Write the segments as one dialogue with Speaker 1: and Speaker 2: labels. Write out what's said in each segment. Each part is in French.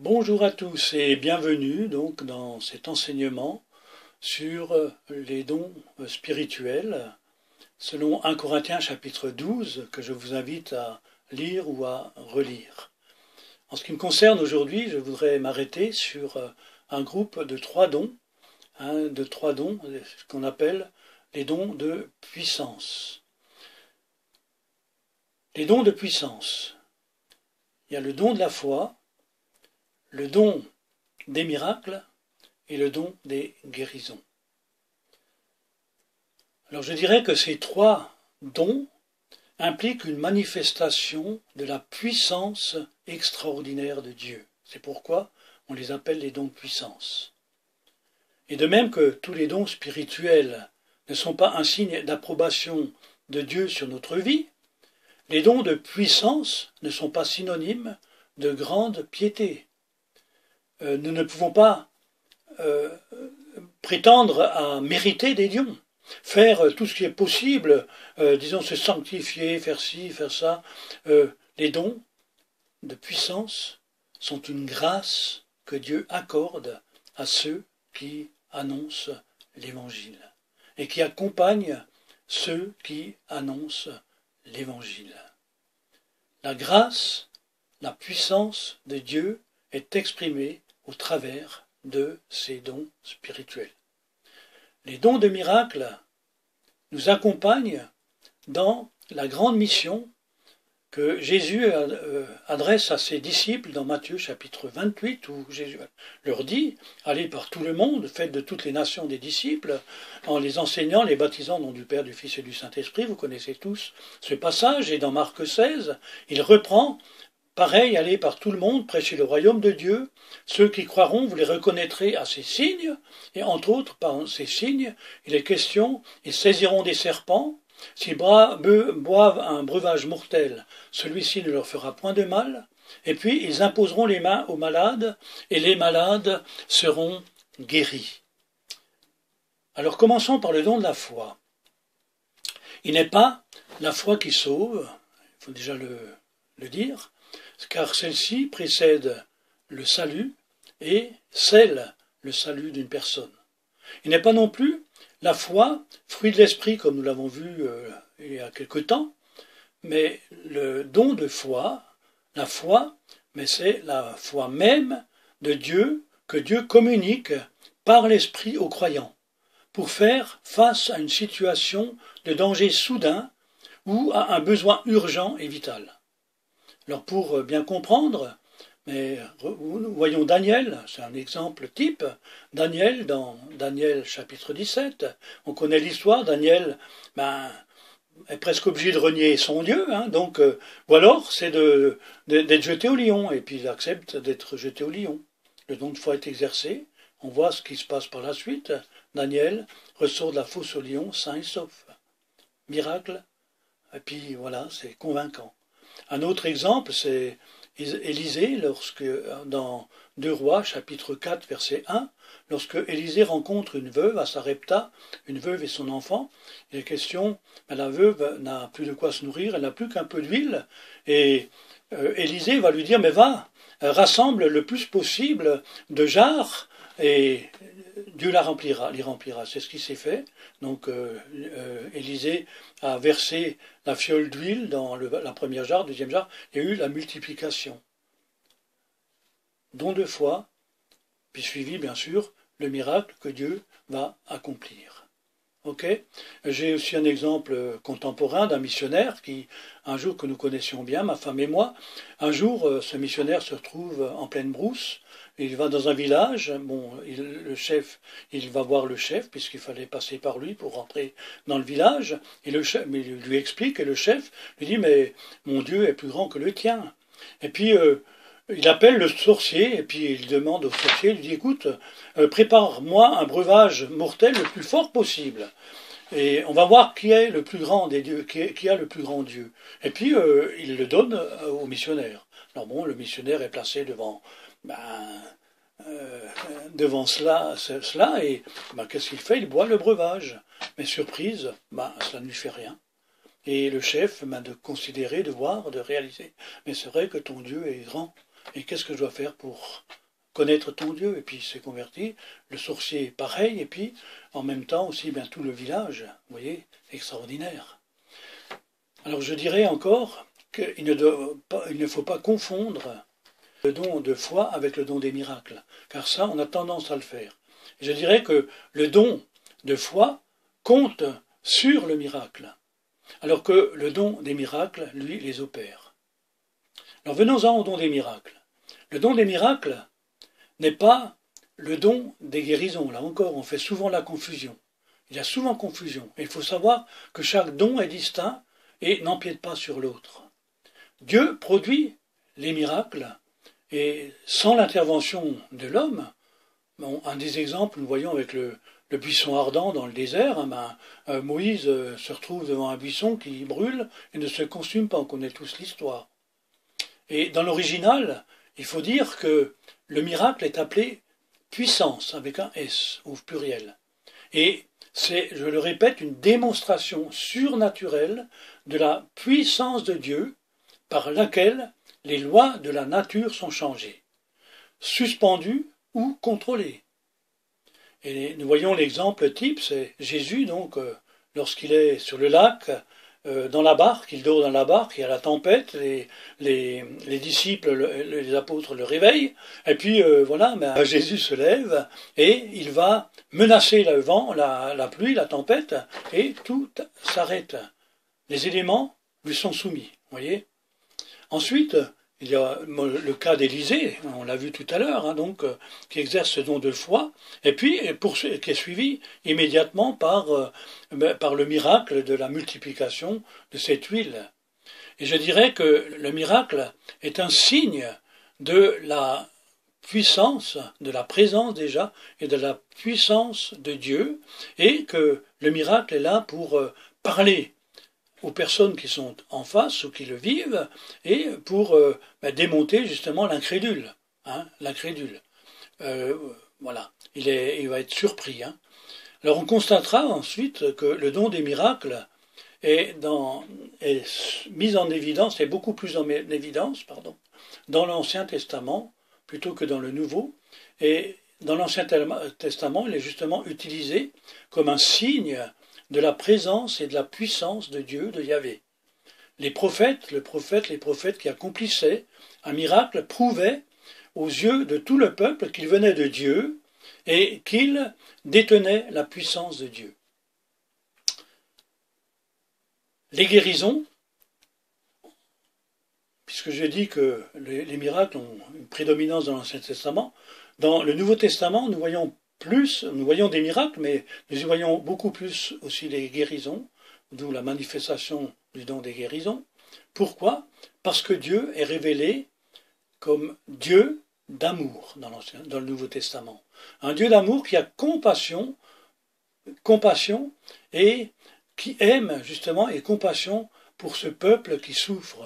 Speaker 1: Bonjour à tous et bienvenue donc dans cet enseignement sur les dons spirituels selon 1 Corinthiens chapitre 12 que je vous invite à lire ou à relire. En ce qui me concerne aujourd'hui, je voudrais m'arrêter sur un groupe de trois dons, ce qu'on appelle les dons de puissance. Les dons de puissance. Il y a le don de la foi, le don des miracles et le don des guérisons. Alors je dirais que ces trois dons impliquent une manifestation de la puissance extraordinaire de Dieu. C'est pourquoi on les appelle les dons de puissance. Et de même que tous les dons spirituels ne sont pas un signe d'approbation de Dieu sur notre vie, les dons de puissance ne sont pas synonymes de grande piété. Nous ne pouvons pas prétendre à mériter des dons, faire tout ce qui est possible, disons se sanctifier, faire ci, faire ça. Les dons de puissance sont une grâce que Dieu accorde à ceux qui annoncent l'Évangile et qui accompagnent ceux qui annoncent l'Évangile. La grâce, la puissance de Dieu est exprimée au travers de ces dons spirituels. Les dons de miracles nous accompagnent dans la grande mission que Jésus adresse à ses disciples dans Matthieu chapitre 28, où Jésus leur dit « Allez par tout le monde, faites de toutes les nations des disciples, en les enseignant, les baptisant au nom du Père, du Fils et du Saint-Esprit ». Vous connaissez tous ce passage, et dans Marc 16, il reprend « Pareil, allez par tout le monde, prêchez le royaume de Dieu. Ceux qui croiront, vous les reconnaîtrez à ces signes. » Et entre autres, par ces signes, il est question « Ils saisiront des serpents. S'ils boivent un breuvage mortel, celui-ci ne leur fera point de mal. Et puis, ils imposeront les mains aux malades, et les malades seront guéris. » Alors, commençons par le don de la foi. Il n'est pas la foi qui sauve, il faut déjà le dire, car celle-ci précède le salut et scelle le salut d'une personne. Il n'est pas non plus la foi, fruit de l'esprit, comme nous l'avons vu il y a quelque temps, mais le don de foi, la foi, mais c'est la foi même de Dieu, que Dieu communique par l'esprit aux croyants, pour faire face à une situation de danger soudain ou à un besoin urgent et vital. Alors pour bien comprendre, mais voyons Daniel, c'est un exemple type. Daniel, dans Daniel chapitre 17, on connaît l'histoire. Daniel est presque obligé de renier son Dieu, ou alors c'est d'être jeté au lion, et puis il accepte d'être jeté au lion. Le don de foi est exercé, on voit ce qui se passe par la suite. Daniel ressort de la fosse au lion sain et sauf. Miracle, et puis voilà, c'est convaincant. Un autre exemple, c'est Élisée, lorsque dans 2 Rois, chapitre 4, verset 1, lorsque Élisée rencontre une veuve à Sarepta, une veuve et son enfant, il est question, la veuve n'a plus de quoi se nourrir, elle n'a plus qu'un peu d'huile, et Élisée va lui dire, mais va, rassemble le plus possible de jarres, et Dieu les remplira. C'est ce qui s'est fait. Donc Élisée a versé la fiole d'huile dans la première jarre, deuxième jarre, il y a eu la multiplication. Don de foi, puis suivi bien sûr le miracle que Dieu va accomplir. Ok. J'ai aussi un exemple contemporain d'un missionnaire qui, un jour que nous connaissions bien, ma femme et moi, un jour ce missionnaire se retrouve en pleine brousse. Il va dans un village, il va voir le chef, puisqu'il fallait passer par lui pour rentrer dans le village, et le chef lui explique, et le chef lui dit, mais mon Dieu est plus grand que le tien. Et puis il appelle le sorcier, et puis il demande au sorcier, il lui dit, écoute, prépare-moi un breuvage mortel le plus fort possible. Et on va voir qui est le plus grand des dieux, qui a le plus grand Dieu. Et puis il le donne au missionnaire. Alors bon, le missionnaire est placé devant cela et qu'est-ce qu'il fait? Il boit le breuvage. Mais surprise, cela ne lui fait rien. Et le chef de considérer, de voir, de réaliser. Mais c'est vrai que ton Dieu est grand. et qu'est-ce que je dois faire pour connaître ton Dieu? Et puis il s'est converti, le sorcier pareil, et puis en même temps aussi bien tout le village, vous voyez, extraordinaire. Alors je dirais encore qu'il ne faut pas confondre le don de foi avec le don des miracles, car ça, on a tendance à le faire. Et je dirais que le don de foi compte sur le miracle, alors que le don des miracles, lui, les opère. Alors venons-en au don des miracles. Le don des miracles n'est pas le don des guérisons. Là encore, on fait souvent la confusion. Il y a souvent confusion. Et il faut savoir que chaque don est distinct et n'empiète pas sur l'autre. Dieu produit les miracles, et sans l'intervention de l'homme, un des exemples, nous voyons avec le buisson ardent dans le désert, Moïse se retrouve devant un buisson qui brûle et ne se consume pas, on connaît tous l'histoire. Et dans l'original, il faut dire que le miracle est appelé puissance, avec un S, au pluriel. Et c'est, je le répète, une démonstration surnaturelle de la puissance de Dieu par laquelle les lois de la nature sont changées, suspendues ou contrôlées. Et nous voyons l'exemple type, c'est Jésus, donc, lorsqu'il est sur le lac, dans la barque, il dort dans la barque, il y a la tempête, les disciples, les apôtres le réveillent, et puis voilà, Jésus se lève et il va menacer le vent, la pluie, la tempête, et tout s'arrête. Les éléments lui sont soumis, voyez. Ensuite, il y a le cas d'Élisée, on l'a vu tout à l'heure, qui exerce ce don de foi, et puis qui est suivi immédiatement par le miracle de la multiplication de cette huile. Et je dirais que le miracle est un signe de la puissance, de la présence déjà, et de la puissance de Dieu, et que le miracle est là pour parler aux personnes qui sont en face ou qui le vivent, et pour démonter justement l'incrédule. Voilà, il va être surpris. Alors on constatera ensuite que le don des miracles est mis en évidence, est beaucoup plus en évidence, dans l'Ancien Testament plutôt que dans le Nouveau. Et dans l'Ancien Testament, il est justement utilisé comme un signe de la présence et de la puissance de Dieu, de Yahvé. Les prophètes qui accomplissaient un miracle prouvaient aux yeux de tout le peuple qu'ils venaient de Dieu et qu'ils détenaient la puissance de Dieu. Les guérisons, puisque je dis que les miracles ont une prédominance dans l'Ancien Testament, dans le Nouveau Testament, nous voyons des miracles, mais nous y voyons beaucoup plus aussi les guérisons, d'où la manifestation du don des guérisons. Pourquoi? Parce que Dieu est révélé comme Dieu d'amour dans le Nouveau Testament. Un Dieu d'amour qui a compassion et qui aime justement et compassion pour ce peuple qui souffre.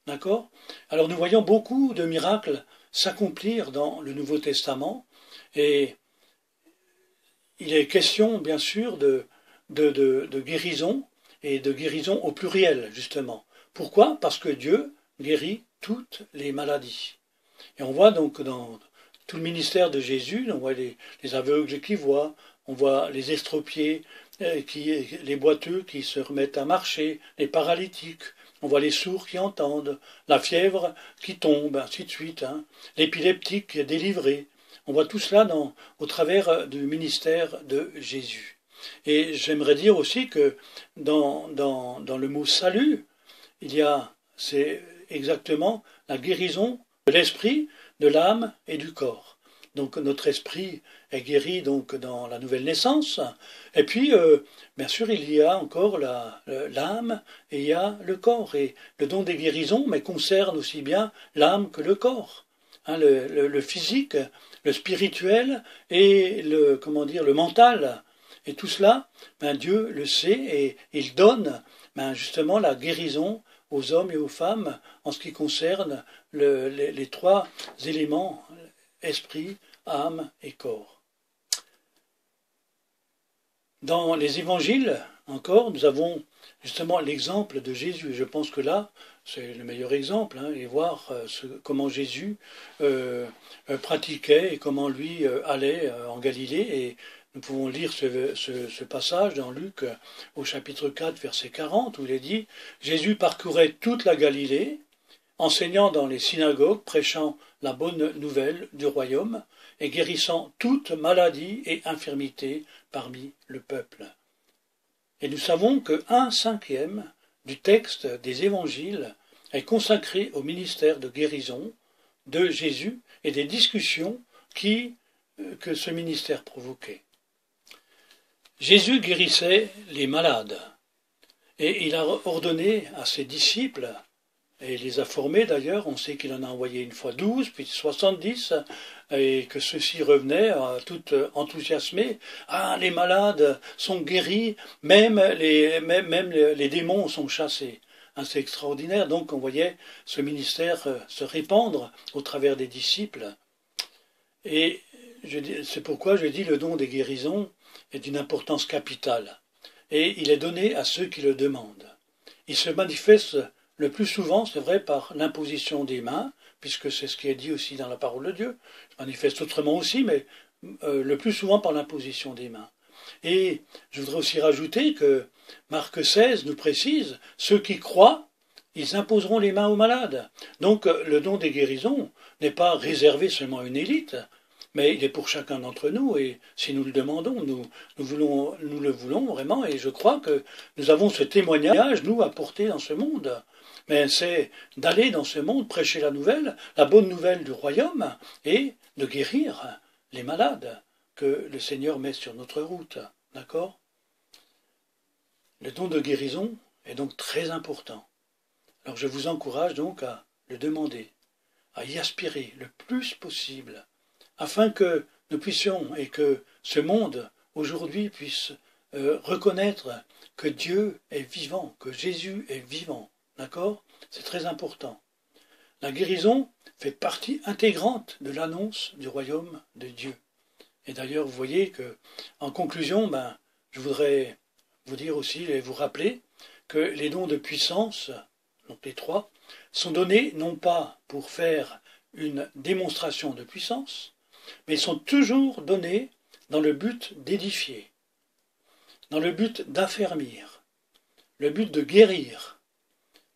Speaker 1: D'accord? Alors nous voyons beaucoup de miracles s'accomplir dans le Nouveau Testament, et il est question bien sûr de guérison, et de guérison au pluriel justement. Pourquoi? Parce que Dieu guérit toutes les maladies. Et on voit donc dans tout le ministère de Jésus, on voit les aveugles qui voient, on voit les estropiés, les boiteux qui se remettent à marcher, les paralytiques, on voit les sourds qui entendent, la fièvre qui tombe, ainsi de suite, l'épileptique qui est délivré. On voit tout cela au travers du ministère de Jésus. Et j'aimerais dire aussi que dans le mot salut, c'est exactement la guérison de l'esprit, de l'âme et du corps. Donc notre esprit est guéri donc dans la nouvelle naissance, et puis bien sûr il y a encore l'âme et il y a le corps, et le don des guérisons concerne aussi bien l'âme que le corps, le physique, le spirituel et le mental. Et tout cela, Dieu le sait et il donne justement la guérison aux hommes et aux femmes en ce qui concerne les trois éléments, esprit, âme et corps. Dans les évangiles, encore, nous avons justement l'exemple de Jésus. Je pense que là, c'est le meilleur exemple, hein, et voir comment Jésus pratiquait et comment lui allait en Galilée. Et nous pouvons lire ce passage dans Luc au chapitre 4, verset 40, où il est dit « Jésus parcourait toute la Galilée, enseignant dans les synagogues, prêchant la bonne nouvelle du royaume et guérissant toute maladie et infirmité parmi le peuple. » Et nous savons que 1/5 du texte des évangiles est consacré au ministère de guérison de Jésus et des discussions que ce ministère provoquait. Jésus guérissait les malades et il a ordonné à ses disciples, et il les a formés d'ailleurs, on sait qu'il en a envoyé une fois 12, puis 70, et que ceux-ci revenaient tout enthousiasmés. Ah, les malades sont guéris, même les démons sont chassés. Hein, c'est extraordinaire, donc on voyait ce ministère se répandre au travers des disciples. Et c'est pourquoi je dis le don des guérisons est d'une importance capitale. Et il est donné à ceux qui le demandent. Il se manifeste le plus souvent, c'est vrai, par l'imposition des mains, puisque c'est ce qui est dit aussi dans la parole de Dieu. Il se manifeste autrement aussi, mais le plus souvent par l'imposition des mains. Et je voudrais aussi rajouter que Marc 16 nous précise, ceux qui croient, ils imposeront les mains aux malades. Donc le don des guérisons n'est pas réservé seulement à une élite, mais il est pour chacun d'entre nous, et si nous le demandons, nous le voulons vraiment, et je crois que nous avons ce témoignage, nous, à porter dans ce monde. Mais c'est d'aller dans ce monde, prêcher la bonne nouvelle du royaume, et de guérir les malades que le Seigneur met sur notre route. D'accord ? Le don de guérison est donc très important. Alors je vous encourage donc à le demander, à y aspirer le plus possible, afin que nous puissions et que ce monde aujourd'hui puisse reconnaître que Dieu est vivant, que Jésus est vivant. D'accord ? C'est très important. La guérison fait partie intégrante de l'annonce du royaume de Dieu. Et d'ailleurs, vous voyez que, en conclusion, je voudrais vous dire aussi et vous rappeler que les dons de puissance, donc les 3, sont donnés non pas pour faire une démonstration de puissance, mais sont toujours donnés dans le but d'édifier, dans le but d'affermir, le but de guérir,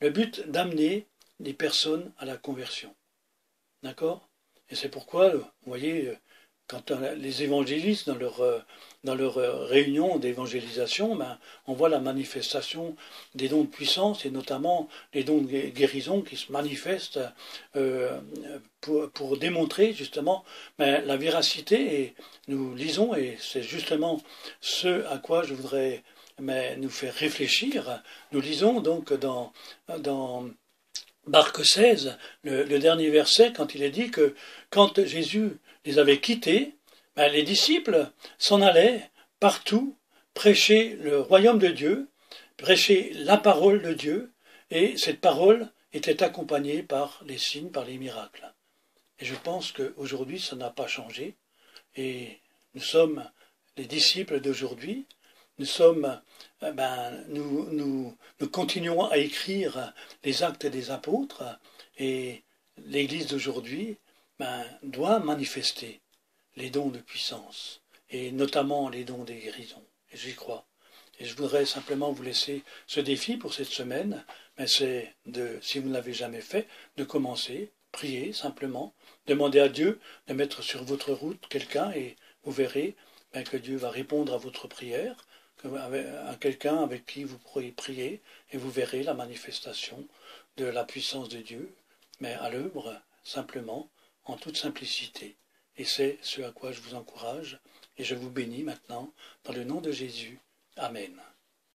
Speaker 1: le but d'amener les personnes à la conversion. D'accord ? Et c'est pourquoi, vous voyez, quand les évangélistes, dans leur réunion d'évangélisation, on voit la manifestation des dons de puissance, et notamment les dons de guérison qui se manifestent pour démontrer justement la véracité. Et nous lisons, et c'est justement ce à quoi je voudrais nous faire réfléchir, nous lisons donc dans Marc 16, le dernier verset, quand il est dit que quand Jésus les avait quittés, les disciples s'en allaient partout prêcher le royaume de Dieu, prêcher la parole de Dieu, et cette parole était accompagnée par les signes, par les miracles. Et je pense qu'aujourd'hui, ça n'a pas changé, et nous sommes les disciples d'aujourd'hui, nous continuons à écrire les actes des apôtres, et l'Église d'aujourd'hui doit manifester les dons de puissance, et notamment les dons des guérisons. Et j'y crois. Et je voudrais simplement vous laisser ce défi pour cette semaine, mais c'est si vous ne l'avez jamais fait, de commencer, prier simplement, demander à Dieu de mettre sur votre route quelqu'un, et vous verrez que Dieu va répondre à votre prière, à quelqu'un avec qui vous pourrez prier, et vous verrez la manifestation de la puissance de Dieu, mais à l'œuvre, simplement, en toute simplicité. Et c'est ce à quoi je vous encourage, et je vous bénis maintenant, dans le nom de Jésus. Amen.